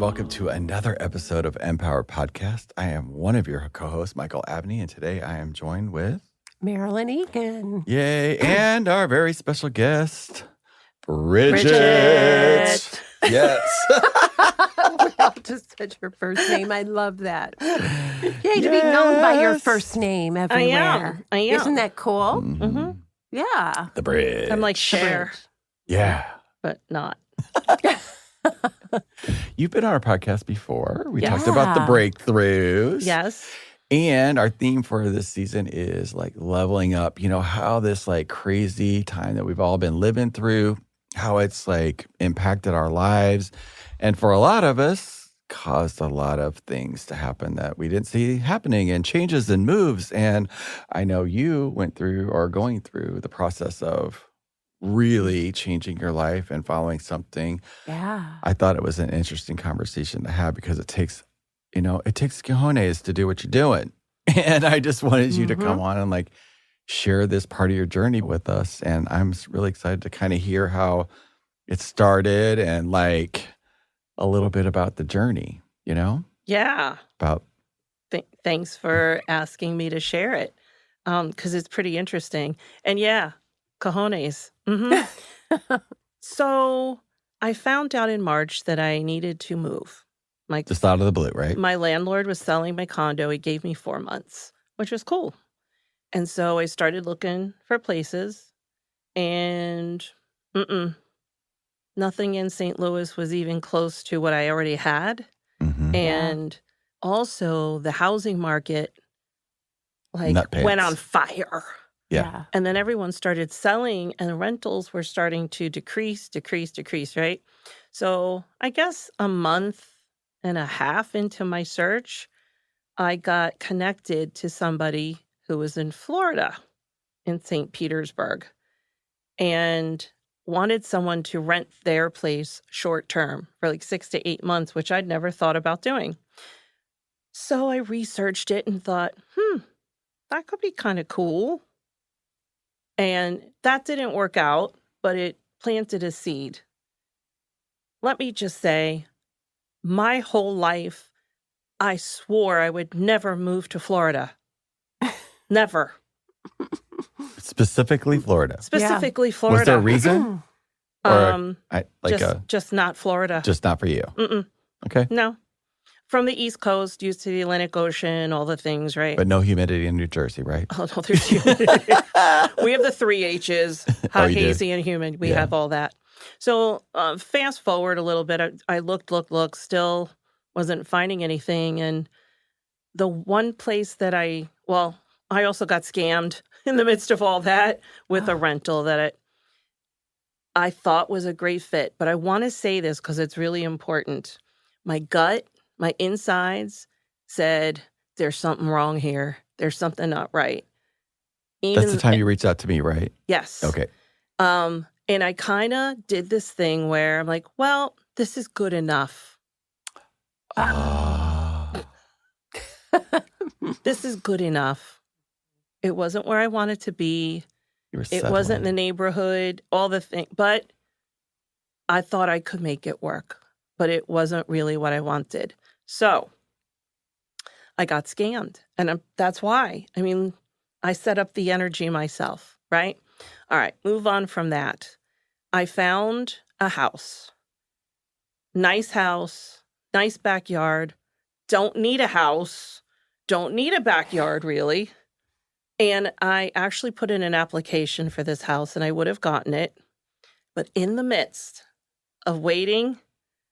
welcome to another episode of Empower Podcast. I am one of your co-hosts, Michael Abney, and today I am joined with Marilyn Egan. Yay, and our very special guest, Bridgette. Yes. Wow, just said your first name. I love that. Yay, to be known by your first name everywhere. I am. Isn't that cool? Mm-hmm. Yeah. The Bridge. I'm like Cher, Yeah. but not. You've been on our podcast before. We talked about the breakthroughs. Yes. And our theme for this season is like leveling up, you know, how this like crazy time that we've all been living through, how it's like impacted our lives. And for a lot of us, caused a lot of things to happen that we didn't see happening and changes and moves. And I know you went through or going through the process of really changing your life and following something. Yeah. I thought it was an interesting conversation to have because it takes, you know, it takes cojones to do what you're doing. And I just wanted you to come on and like share this part of your journey with us. And I'm really excited to kind of hear how it started and like a little bit about the journey, you know? Yeah. About Thanks for asking me to share it because it's pretty interesting. And yeah, cojones. Mm-hmm. So I found out in March that I needed to move. just out of the blue, right? My landlord was selling my condo. He gave me 4 months, which was cool. And so I started looking for places, and nothing in St. Louis was even close to what I already had. Mm-hmm. And also the housing market went on fire. Yeah. And then everyone started selling and the rentals were starting to decrease, right? So I guess a month and a half into my search, I got connected to somebody who was in Florida, in St. Petersburg, and wanted someone to rent their place short term for like 6 to 8 months, which I'd never thought about doing. So I researched it and thought, that could be kind of cool. And that didn't work out, but it planted a seed. Let me just say, my whole life, I swore I would never move to Florida. Never. Specifically Florida. Specifically Florida. Was there a reason? Just not Florida. Just not for you. Okay. No. From the East Coast, used to the Atlantic Ocean, all the things, right? But no humidity in New Jersey, right? Oh, no, there's humidity. We have the 3 H's, hot, hazy, and humid. We have all that. So fast forward a little bit. I looked, still wasn't finding anything. And the one place that I also got scammed in the midst of all that with a rental that I thought was a great fit. But I want to say this because it's really important. My gut, my insides said, there's something wrong here. There's something not right. That's the time you reached out to me, right? Yes. Okay. And I kind of did this thing where I'm like, well, this is good enough. This is good enough. It wasn't where I wanted to be. It wasn't the neighborhood, all the things. But I thought I could make it work. But it wasn't really what I wanted. So I got scammed. And that's why. I mean, I set up the energy myself, right? All right, move on from that. I found a house. Nice backyard. Don't need a house. Don't need a backyard, really. And I actually put in an application for this house, and I would have gotten it. But in the midst of waiting,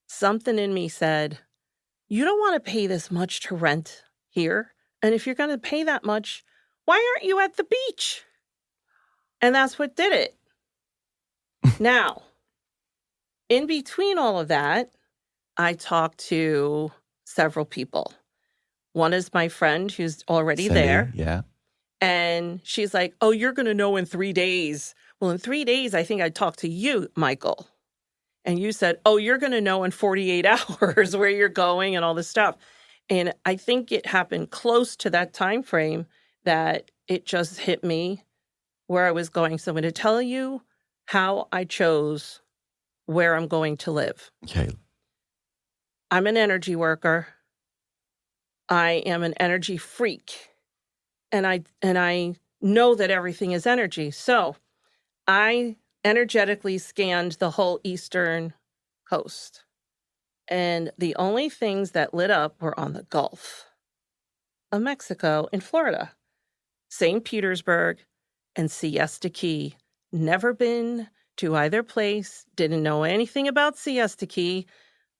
something in me said, you don't want to pay this much to rent here. And if you're going to pay that much, why aren't you at the beach? And that's what did it. Now, in between all of that, I talked to several people. One is my friend who's already there. Yeah. And she's like, oh, you're going to know in 3 days. Well, in 3 days, I think I talked to you, Michael. And you said, oh, you're going to know in 48 hours where you're going and all this stuff. And I think it happened close to that time frame that it just hit me where I was going. So I'm going to tell you how I chose where I'm going to live. Okay. I'm an energy worker. I am an energy freak. And I know that everything is energy. So I energetically scanned the whole eastern coast. And the only things that lit up were on the Gulf of Mexico and Florida, St. Petersburg, and Siesta Key. Never been to either place, didn't know anything about Siesta Key.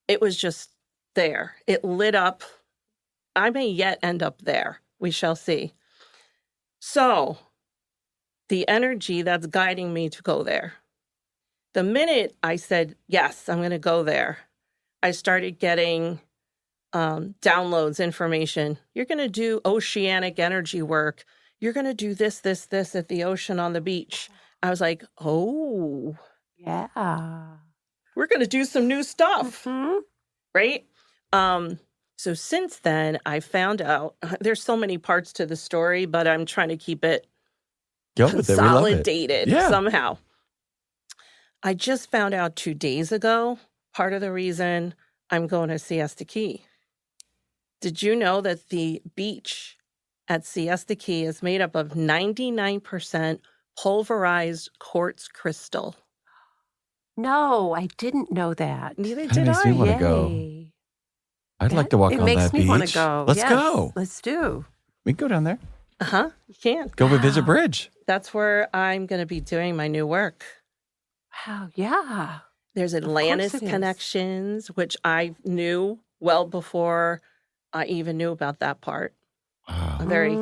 It was just there. It lit up. I may yet end up there. We shall see. So the energy that's guiding me to go there. The minute I said, yes, I'm going to go there, I started getting downloads, information. You're going to do oceanic energy work. You're going to do this at the ocean on the beach. I was like, oh. Yeah. We're going to do some new stuff. Mm-hmm. Right? So since then, I found out, there's so many parts to the story, but I'm trying to keep it consolidated somehow. I just found out 2 days ago, part of the reason I'm going to Siesta Key. Did you know that the beach at Siesta Key is made up of 99% pulverized quartz crystal? No, I didn't know that. Neither That did makes I. me want to go. I'd like to walk on that beach. It makes me want to go. Let's go. Let's do. We can go down there. Uh-huh. You can. Go visit Bridge. That's where I'm going to be doing my new work. Wow, yeah. There's Atlantis connections, which I knew well before I even knew about that part. Wow. I'm very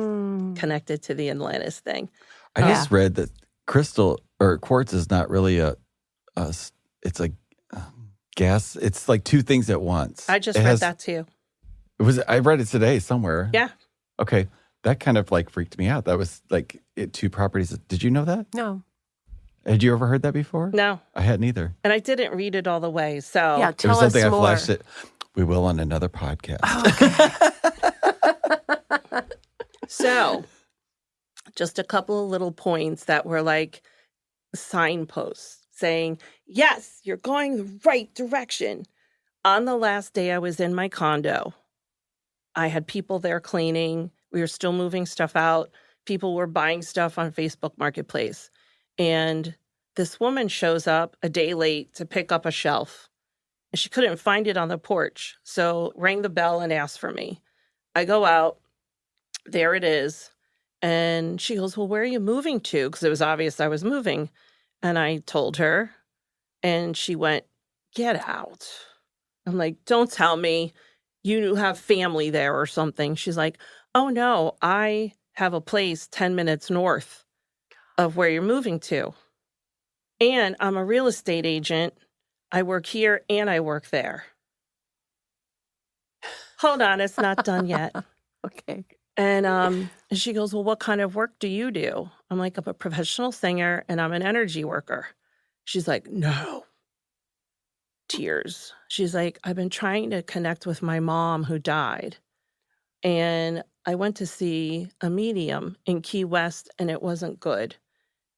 connected to the Atlantis thing. I just read that crystal or quartz is not really it's like gas. It's like two things at once. I just read that too. I read it today somewhere. Yeah. Okay. That kind of like freaked me out. That was like two properties. Did you know that? No. Had you ever heard that before? No. I hadn't either. And I didn't read it all the way. So yeah, tell us it was something more. I flashed it. We will on another podcast. Okay. So just a couple of little points that were like signposts saying, yes, you're going the right direction. On the last day I was in my condo, I had people there cleaning. We were still moving stuff out. People were buying stuff on Facebook Marketplace. And this woman shows up a day late to pick up a shelf. And she couldn't find it on the porch. So rang the bell and asked for me. I go out. There it is. And she goes, well, where are you moving to? Because it was obvious I was moving. And I told her. And she went, get out. I'm like, don't tell me you have family there or something. She's like, oh, no, I have a place 10 minutes north of where you're moving to. And I'm a real estate agent. I work here and I work there. Hold on, it's not done yet. Okay. And she goes, well, what kind of work do you do? I'm like, I'm a professional singer and I'm an energy worker. She's like, no. Tears. She's like, I've been trying to connect with my mom who died. And I went to see a medium in Key West and it wasn't good.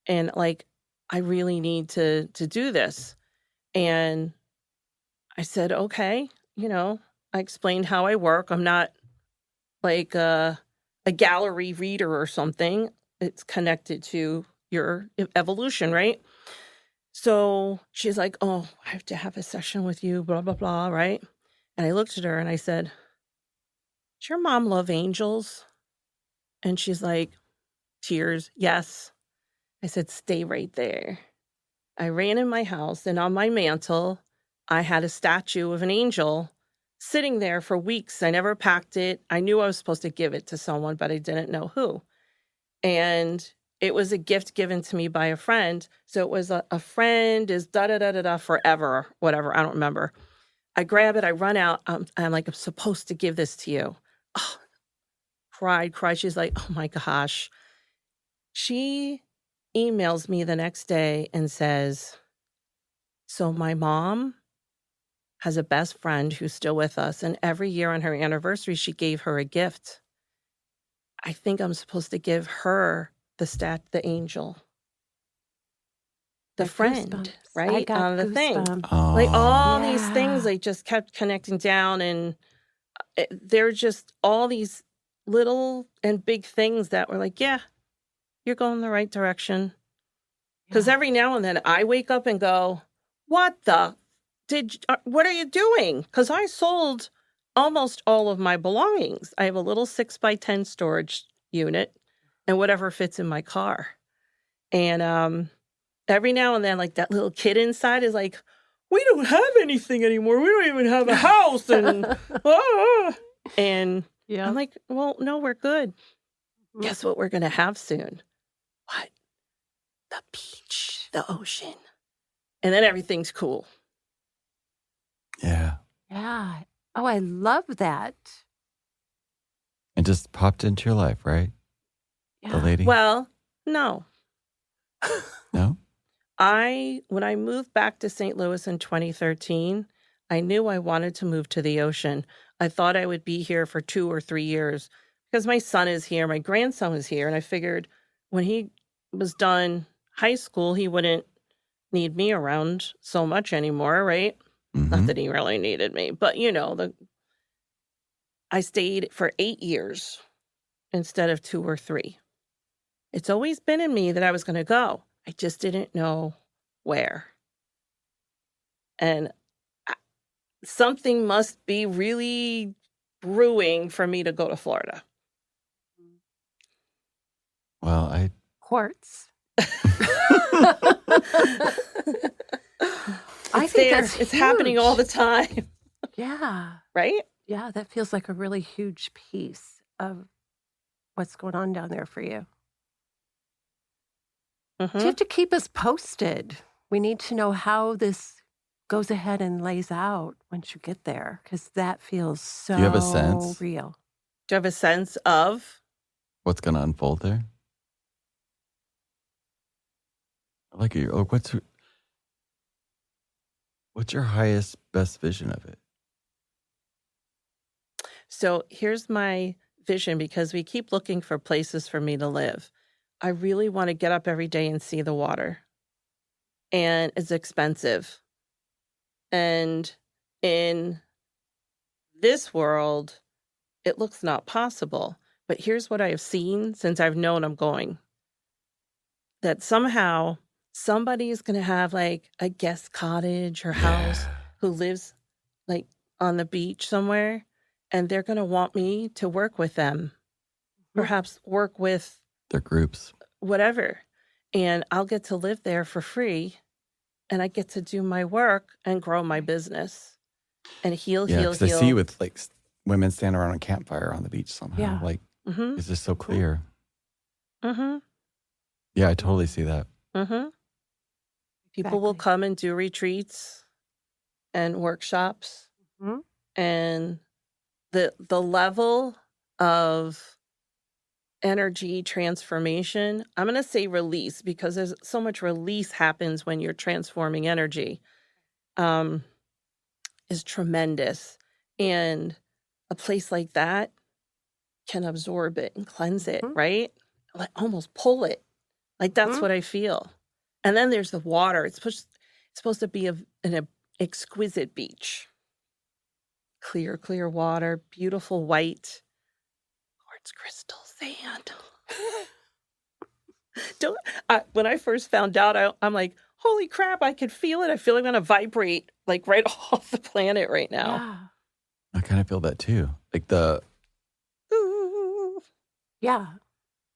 And like, I really need to do this. And I said, okay, I explained how I work. I'm not like a gallery reader or something. It's connected to your evolution, right? So she's like, oh, I have to have a session with you, blah, blah, blah, right? And I looked at her and I said, does your mom love angels? And she's like, tears, yes. I said, stay right there. I ran in my house and on my mantle, I had a statue of an angel sitting there for weeks. I never packed it. I knew I was supposed to give it to someone, but I didn't know who. And it was a gift given to me by a friend. So it was a friend is da-da-da-da-da forever, whatever. I don't remember. I grab it. I run out. I'm like, I'm supposed to give this to you. Oh, cried. She's like, oh my gosh. She emails me the next day and says, so my mom has a best friend who's still with us. And every year on her anniversary, she gave her a gift. I think I'm supposed to give her the angel. the Like friend, goosebumps. I right? got On the thing. goosebumps. Like Oh, all these Yeah. things, they just kept connecting down, and they're just all these little and big things that were like, yeah, you're going the right direction. Because Yeah. every now and then I wake up and go, what are you doing? Because I sold almost all of my belongings. I have a little 6x10 storage unit and whatever fits in my car. And every now and then, like that little kid inside is like, we don't have anything anymore. We don't even have a house. And Yeah. I'm like, well, no, we're good. Guess what we're going to have soon? What? The beach, the ocean. And then everything's cool. yeah. Yeah. Oh, I love that. And just popped into your life, right? Yeah. The lady? Well, no. No? When I moved back to St. Louis in 2013, I knew I wanted to move to the ocean. I thought I would be here for 2 or 3 years because my son is here, my grandson is here, and I figured when he was done high school, he wouldn't need me around so much anymore, right? Not that he really needed me, but I stayed for 8 years instead of 2 or 3. It's always been in me that I was going to go. I just didn't know where. And something must be really brewing for me to go to Florida. Well, Quartz. I think it's happening all the time. Yeah. Right? Yeah, that feels like a really huge piece of what's going on down there for you. Mm-hmm. Do you have to keep us posted? We need to know how this goes ahead and lays out once you get there, because that feels so do you have a sense? real. Do you have a sense of? What's going to unfold there? Like, what's your highest, best vision of it? So here's my vision, because we keep looking for places for me to live. I really want to get up every day and see the water. And it's expensive. And in this world, it looks not possible. But here's what I have seen since I've known I'm going. That somehow somebody is going to have like a guest cottage or house who lives like on the beach somewhere. And they're going to want me to work with them. Perhaps work with their groups. Whatever. And I'll get to live there for free. And I get to do my work and grow my business and heal. I see you with like women standing around a campfire on the beach somehow. Yeah. Like, Mm-hmm. it's just so clear. Mm-hmm. Yeah, I totally see that. Mm-hmm. People will come and do retreats and workshops. Mm-hmm. And the level of energy transformation, I'm going to say release, because there's so much release happens when you're transforming energy, is tremendous. And a place like that can absorb it and cleanse it, right? Like almost pull it. Like that's what I feel. And then there's the water. It's supposed to be an exquisite beach. Clear water, beautiful white, quartz crystal sand. When I first found out, I'm like, holy crap, I could feel it. I feel like I'm going to vibrate like right off the planet right now. Yeah. I kind of feel that too. Like Yeah.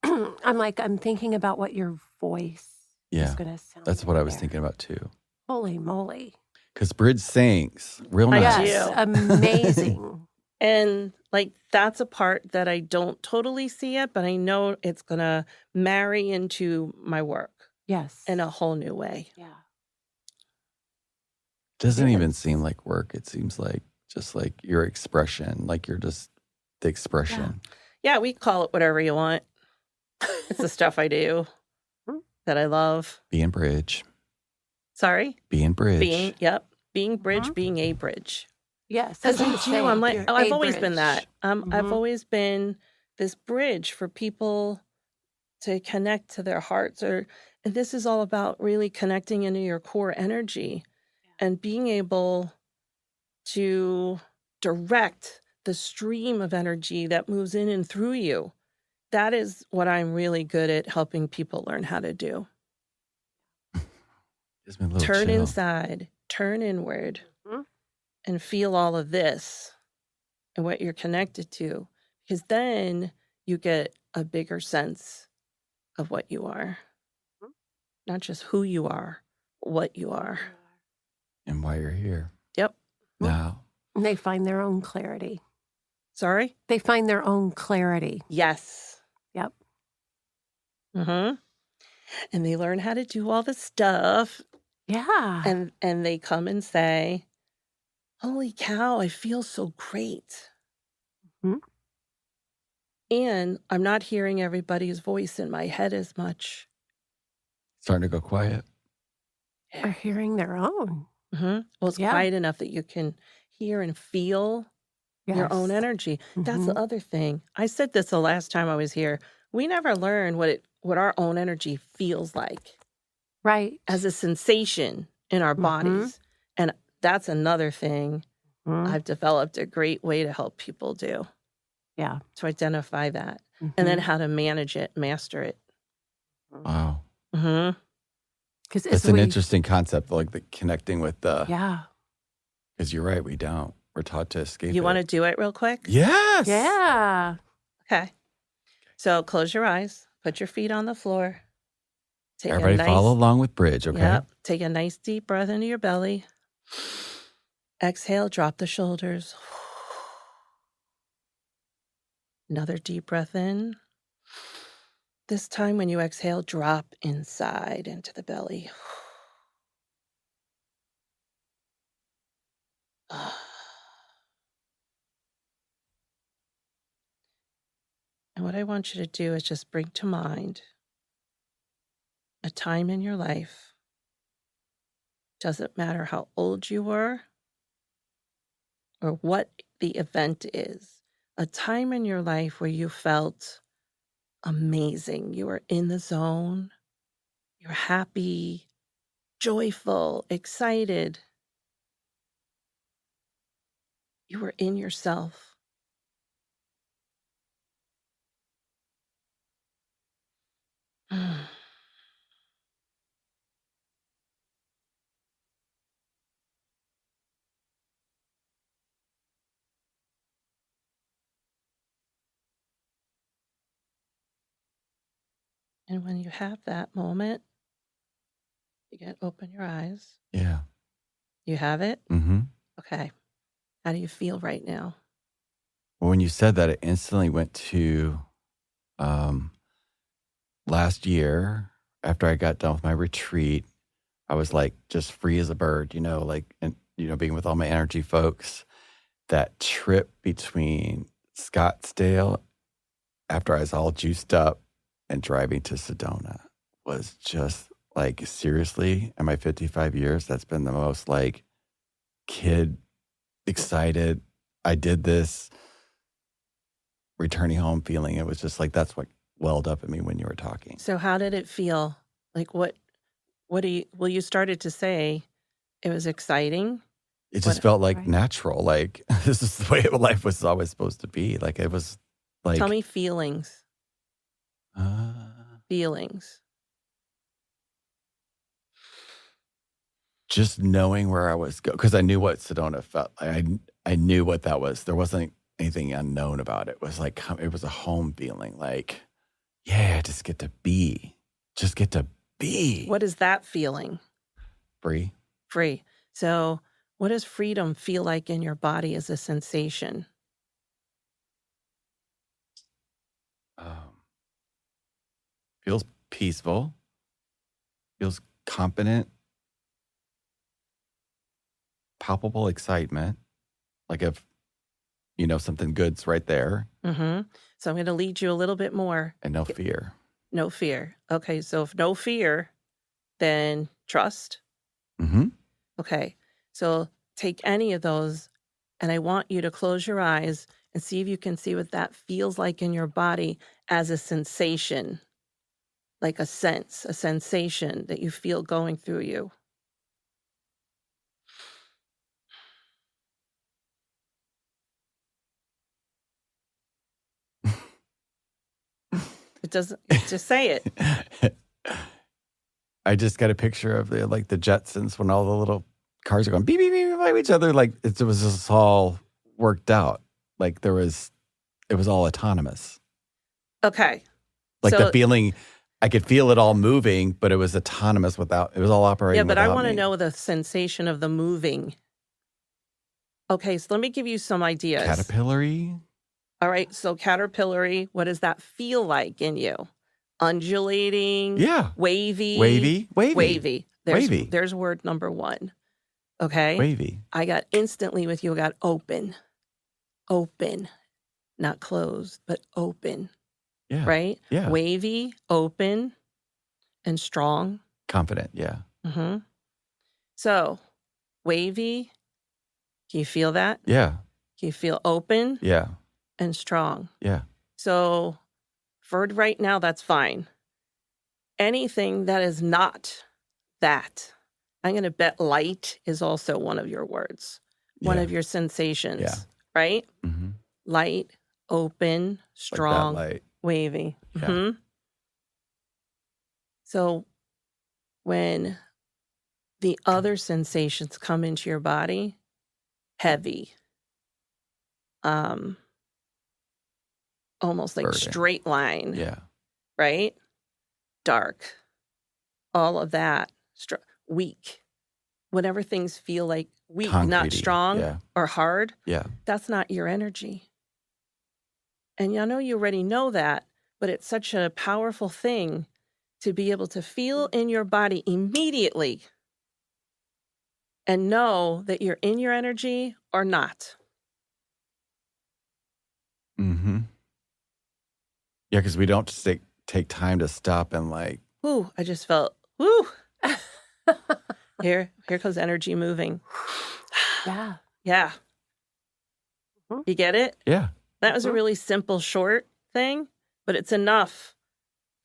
I'm thinking about what your voice is going to sound that's like what I was there. thinking about too. Holy moly. Because Bridge sings real nice. Yes, amazing. And like that's a part that I don't totally see yet, but I know it's going to marry into my work. Yes. In a whole new way. Yeah. Doesn't even seem like work. It seems like just like your expression, like you're just the expression. Yeah, we call it whatever you want. It's the stuff I do that I love. Being Bridge. Sorry? Being Bridge. Being Bridge, being a bridge. Yes. Because me too, I'm like, I've always been that. Mm-hmm. I've always been this bridge for people to connect to their hearts. And this is all about really connecting into your core energy and being able to direct the stream of energy that moves in and through you. That is what I'm really good at helping people learn how to do. Gives me a little Turn chill. inside, turn inward, Mhm. and feel all of this and what you're connected to, because then you get a bigger sense of what you are. Mhm. Not just who you are, what you are. And why you're here. Yep. Now. And they find their own clarity. Sorry? They find their own clarity. Yes. Yep. Mm-hmm. And they learn how to do all the stuff. Yeah. And they come and say, holy cow, I feel so great. Mhm. And I'm not hearing everybody's voice in my head as much. Starting to go quiet. They're hearing their own. Mm-hmm. Well, it's Yeah. quiet enough that you can hear and feel your own Yes. energy. That's the Mhm. other thing. I said this the last time I was here. We never learn what our own energy feels like Right. as a sensation in our Mhm. bodies. And that's another thing Mhm. I've developed a great way to help people do, Yeah. to identify that, and then Mhm. how to manage it, master it. Wow. Mm-hmm. Because It's an interesting concept, like the connecting with the. Yeah. Because you're right, we don't. We're taught to escape. You want to do it real quick? Yes. Yeah. Okay. So close your eyes, put your feet on the floor. Take Everybody follow along with Bridge, okay? Yep. Take a nice deep breath into your belly. Exhale, drop the shoulders. Another deep breath in. This time when you exhale, drop inside into the belly. And what I want you to do is just bring to mind a time in your life. Doesn't matter how old you were or what the event is. A time in your life where you felt amazing. You were in the zone. You're happy, joyful, excited. You were in yourself. And when you have that moment, you can open your eyes. Yeah. You have it? Mm-hmm. Okay. How do you feel right now? Well, when you said that, it instantly went to last year after I got done with my retreat. I was like just free as a bird, like, and, being with all my energy folks. That trip between Scottsdale after I was all juiced up and driving to Sedona was just like, seriously, in my 55 years, that's been the most like kid excited. I did this returning home feeling. It was just like, that's what welled up at me when you were talking. So how did it feel? Like what you started to say it was exciting. It just felt like natural. Like this is the way life was always supposed to be. Like it was like. Tell me feelings. Feelings. Just knowing where I was going, because I knew what Sedona felt. I knew what that was. There wasn't anything unknown about it. It was like, it was a home feeling. Like, yeah, just get to be. What is that feeling? Free. So what does freedom feel like in your body as a sensation? Feels peaceful. Feels confident. Palpable excitement. Like if, something good's right there. Mm-hmm. So I'm going to lead you a little bit more. And no fear. No fear. Okay, so if no fear, then trust. Mm-hmm. Okay, so take any of those, and I want you to close your eyes and see if you can see what that feels like in your body as a sensation. like a sense, a sensation that you feel going through you. It doesn't, just say it. I just got a picture of the Jetsons when all the little cars are going beep, beep, beep by each other. Like it was just all worked out. Like it was all autonomous. Okay. Like the feeling, I could feel it all moving, but it was autonomous it was all operating. Yeah, but I want to me. know the sensation of the moving. Okay, so let me give you some ideas. Caterpillar-y? All right, so caterpillar-y, what does that feel like in you? Undulating? Yeah. Wavy? Wavy. There's word number one. Okay? Wavy. I got instantly with you, I got open. Open. Not closed, but open. Yeah. Right? Yeah. Wavy, open, and strong. Confident, yeah. Mm-hmm. So, wavy, can you feel that? Yeah. Can you feel open? Yeah. And strong? Yeah. So, for right now, that's fine. Anything that is not that, I'm going to bet light is also one of your words, one of your sensations, right? Mm-hmm. Light, open, strong, like that light. Wavy. Yeah. Mm-hmm. So when the other sensations come into your body, heavy, almost like Burden. straight line, Yeah. right? Dark, all of that, weak. Whenever things feel like weak, not strong or hard, that's not your energy. And I know you already know that, but it's such a powerful thing to be able to feel in your body immediately and know that you're in your energy or not. Mm-hmm. Yeah, because we don't just take time to stop and ooh, I just felt, woo. Here comes energy moving. Yeah. Yeah. You get it? Yeah. That was a really simple, short thing, but it's enough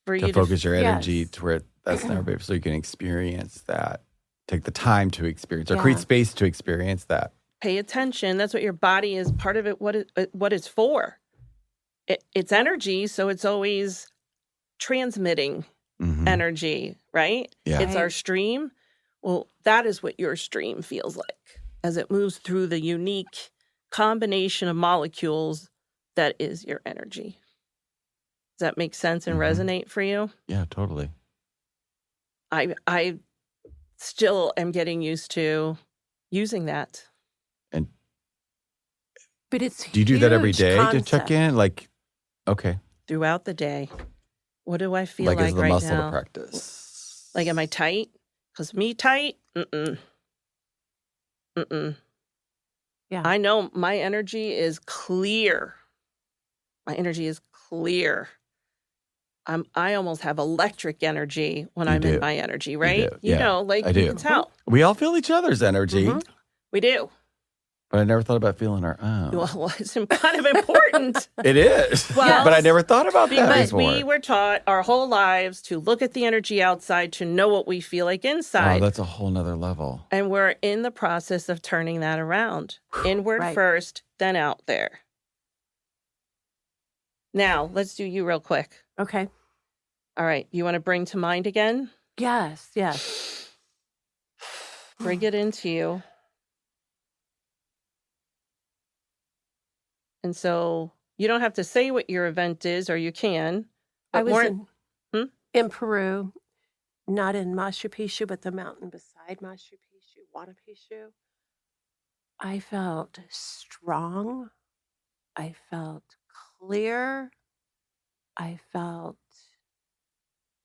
for you to focus your energy to where that's never so you can experience that. Take the time to experience or create space to experience that. Pay attention. That's what your body is, part of it, what it's for. It's energy, so it's always transmitting energy, right? Yeah. It's our stream. Well, that is what your stream feels like as it moves through the unique combination of molecules that is your energy. Does that make sense and resonate for you? Yeah, totally. I still am getting used to using that. And but it's do you do that every day to check in? Okay. Throughout the day. What do I feel like as the right muscle now? to practice. Like, am I tight? Because me tight? Mm-mm. Yeah. I know my energy is clear. My energy is clear. I almost have electric energy when I'm in my energy, right? You know, like you can tell. We all feel each other's energy. We do. But I never thought about feeling our own. Well, it's kind of important. It is. Well, but I never thought about that because before. We were taught our whole lives to look at the energy outside to know what we feel like inside. Oh, that's a whole nother level. And we're in the process of turning that around. Inward first, then out there. Now, let's do you real quick. Okay. All right. You want to bring to mind again? Yes. Bring it into you. And so you don't have to say what your event is, or you can. I was in Peru, not in Machu Picchu, but the mountain beside Machu Picchu, Huayna Picchu. I felt strong. I felt clear. I felt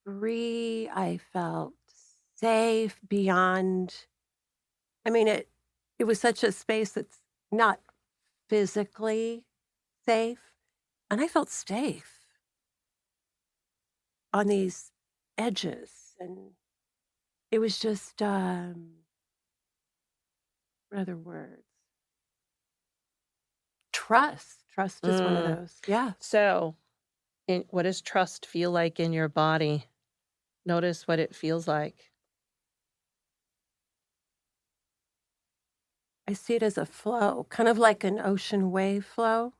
free. I felt safe beyond. I mean, it was such a space that's not physically safe, and I felt safe on these edges, and it was just what other words? Trust is one of those. Yeah. So what does trust feel like in your body? Notice what it feels like. I see it as a flow, kind of like an ocean wave flow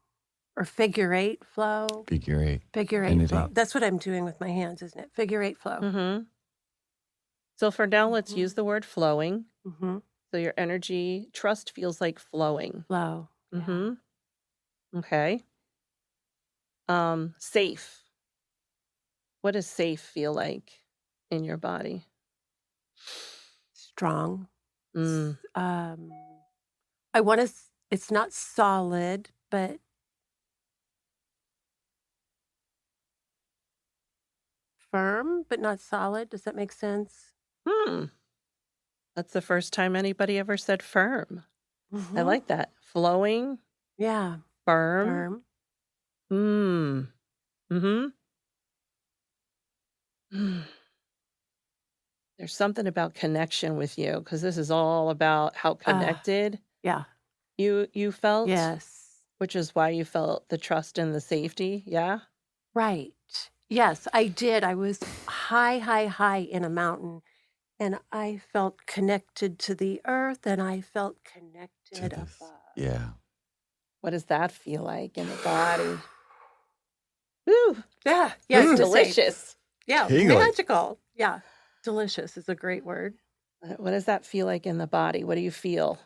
or figure eight flow. Figure eight. Figure eight Infinity. flow. That's what I'm doing with my hands, isn't it? Figure eight flow. Mm-hmm. So for now, let's use the word flowing. Mm-hmm. So your energy, trust feels like flowing. Flow. Mm-hmm. Okay. Safe. What does safe feel like in your body? Strong. Mm. I want to, it's not solid, but firm, but not solid. Does that make sense? That's the first time anybody ever said firm. Mm-hmm. I like that. Flowing. Yeah. Firm. Mm-hmm. There's something about connection with you, because this is all about how connected Yeah. you felt. Yes. Which is why you felt the trust and the safety. Yeah. Right. Yes, I did. I was high in a mountain, and I felt connected to the earth, and I felt connected above. Yeah. What does that feel like in the body? Woo. Yeah. It's delicious. Yeah. Tingly. Magical. Yeah. Delicious is a great word. What does that feel like in the body? What do you feel?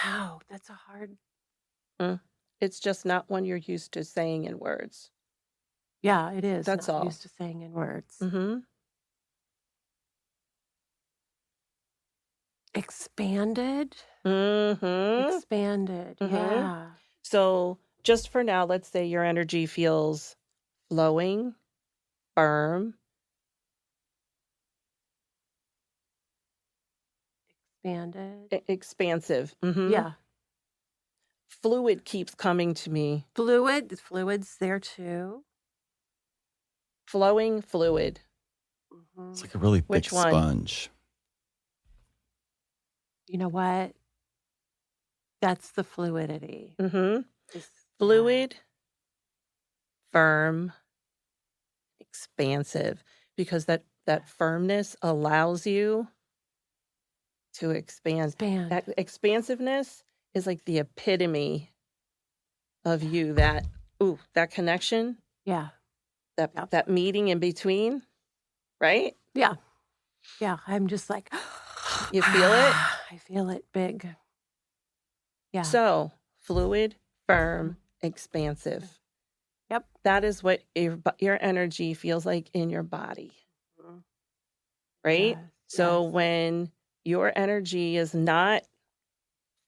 Wow, that's a hard. It's just not one you're used to saying in words. Yeah, it is. That's not all. Used to saying in words. Mm-hmm. Expanded. Mm-hmm. Expanded. Mm-hmm. Yeah. So just for now, let's say your energy feels flowing, firm, Expanded. expansive. Mm-hmm. Yeah. Fluid keeps coming to me. Fluid's there too. Flowing fluid. Mm-hmm. It's like a really thick Which one? sponge. You know what? That's the fluidity. Mm-hmm. Fluid, firm, expansive, because that firmness allows you to expand. That expansiveness is like the epitome of you. That connection. Yeah. That meeting in between, right? Yeah. Yeah. I'm just like, you feel it? I feel it big. Yeah. So fluid, firm, expansive. Yep. That is what your energy feels like in your body. Right? Yes. So when your energy is not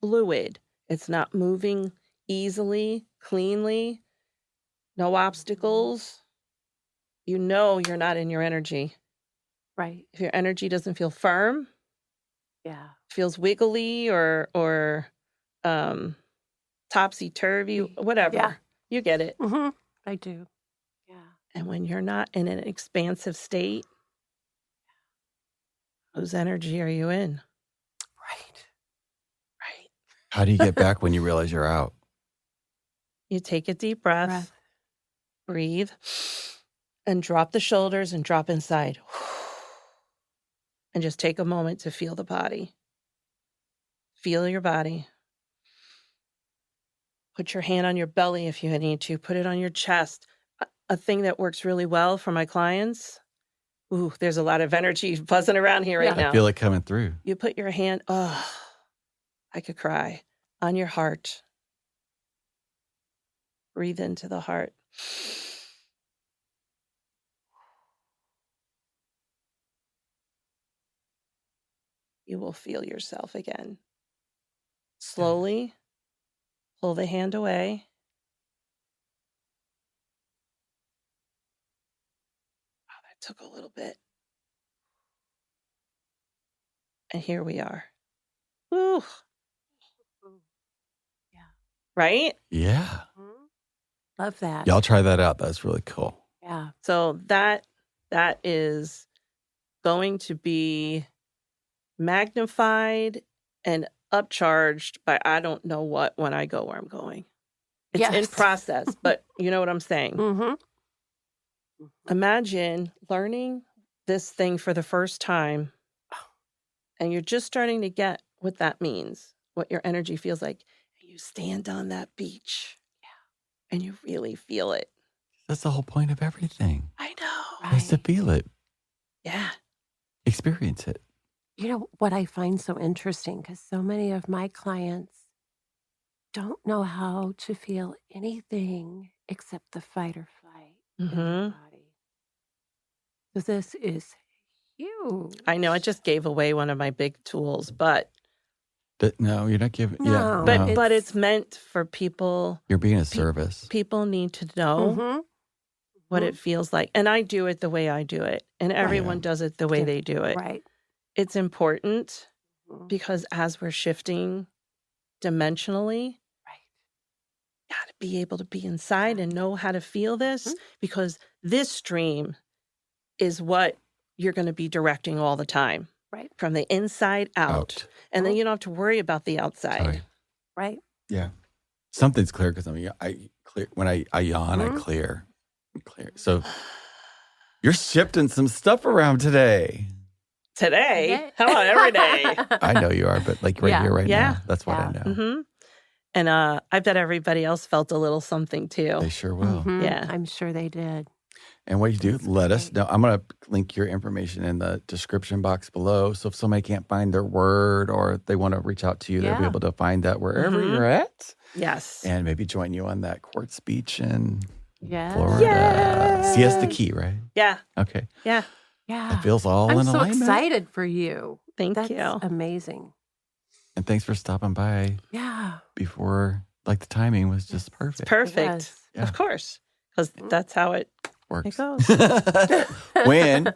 fluid, it's not moving easily, cleanly, no obstacles, you know you're not in your energy. Right. If your energy doesn't feel firm, feels wiggly or topsy-turvy, whatever. You get it. Mm-hmm. I do. Yeah. And when you're not in an expansive state, whose energy are you in? Right. How do you get back when you realize you're out? You take a deep breath. Breathe, and drop the shoulders and drop inside. And just take a moment to feel the body. Feel your body. Put your hand on your belly if you need to. Put it on your chest. A thing that works really well for my clients. Ooh, there's a lot of energy buzzing around here right now. I feel it coming through. You put your hand, I could cry, on your heart. Breathe into the heart. You will feel yourself again. Slowly pull the hand away. Oh, that took a little bit. And here we are. Woo. Yeah. Right? Yeah. Mm-hmm. Love that. Y'all try that out. That's really cool. Yeah. So that is going to be magnified and upcharged by I don't know what when I go where I'm going. It's in process, but you know what I'm saying? Mm-hmm. Imagine learning this thing for the first time, and you're just starting to get what that means, what your energy feels like. And you stand on that beach, and you really feel it. That's the whole point of everything. I know. Is to feel it. Yeah. Experience it. You know what I find so interesting, because so many of my clients don't know how to feel anything except the fight or flight in their body. So this is huge. I know. I just gave away one of my big tools, but No, you're not giving. No, Yeah, but it's meant for people. You're being a service. People need to know what it feels like, and I do it the way I do it, and everyone does it the way they do it. Right. It's important because as we're shifting dimensionally, you got to be able to be inside and know how to feel this, because this stream is what you're going to be directing all the time. Right. From the inside out. And then you don't have to worry about the outside. Right. Yeah. Something's clear because I clear when I yawn, I clear. So you're shifting some stuff around today. Today? How about every day? I know you are, but like here, right now. That's what I know. Mm-hmm. And I bet everybody else felt a little something too. They sure will. Yeah. I'm sure they did. And what you do, let us know. I'm going to link your information in the description box below. So if somebody can't find their word or they want to reach out to you, they'll be able to find that wherever you're at. Yes. And maybe join you on that quartz beach in Yes. Florida. Yes. Siesta Key, right? Yeah. Okay. Yeah. Yeah. It feels all I'm in so alignment. excited for you. Thank you. That's amazing. And thanks for stopping by. Yeah. Before, like the timing was just perfect. It's perfect. Yeah. Of course. Because that's how it Works. goes. When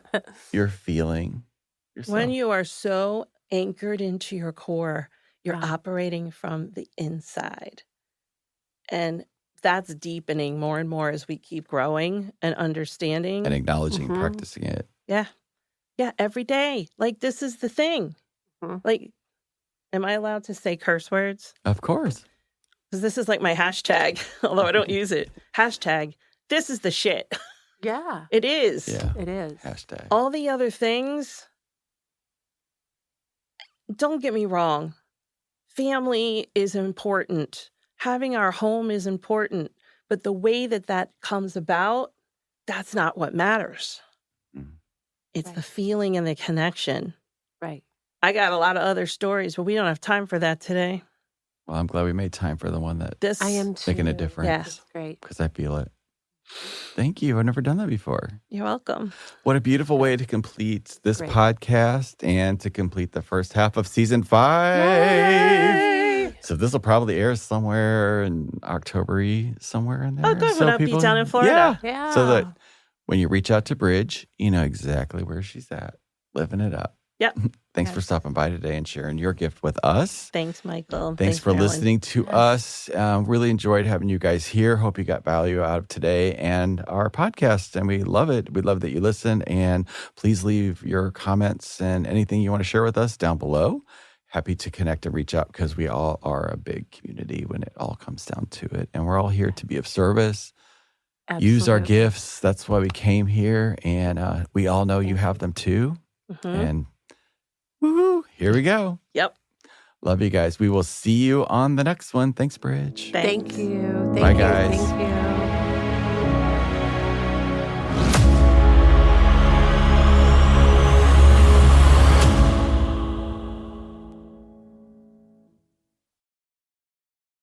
you're feeling yourself. When you are so anchored into your core, you're operating from the inside. And that's deepening more and more as we keep growing and understanding. And acknowledging, practicing it. Yeah. Yeah, every day. Like, this is the thing. Like, am I allowed to say curse words? Of course. Because this is like my hashtag, although I don't use it. Hashtag, this is the shit. Yeah. It is. Yeah. It is. Hashtag. All the other things, don't get me wrong. Family is important. Having our home is important. But the way that comes about, that's not what matters. It's the feeling and the connection. Right. I got a lot of other stories, but we don't have time for that today. Well, I'm glad we made time for the one that I am too. making a difference. Yeah. That's great. Because I feel it. Thank you. I've never done that before. You're welcome. What a beautiful way to complete this podcast and to complete the first half of season 5. Yay! So this will probably air somewhere in October-y, somewhere in there. Oh, good. So When I'll be down in Florida. Yeah. So that when you reach out to Bridge, you know exactly where she's at, living it up. Yep. Thanks for stopping by today and sharing your gift with us. Thanks, Michael. Thanks for Marilyn. listening to us. Really enjoyed having you guys here. Hope you got value out of today and our podcast. And we love it. We love that you listen. And please leave your comments and anything you want to share with us down below. Happy to connect and reach out because we all are a big community when it all comes down to it. And we're all here to be of service. Absolutely. Use our gifts. That's why we came here. And we all know you have them too. And woohoo, here we go. Yep. Love you guys. We will see you on the next one. Thanks, Bridge. Thank you. Bye, guys. Thank you.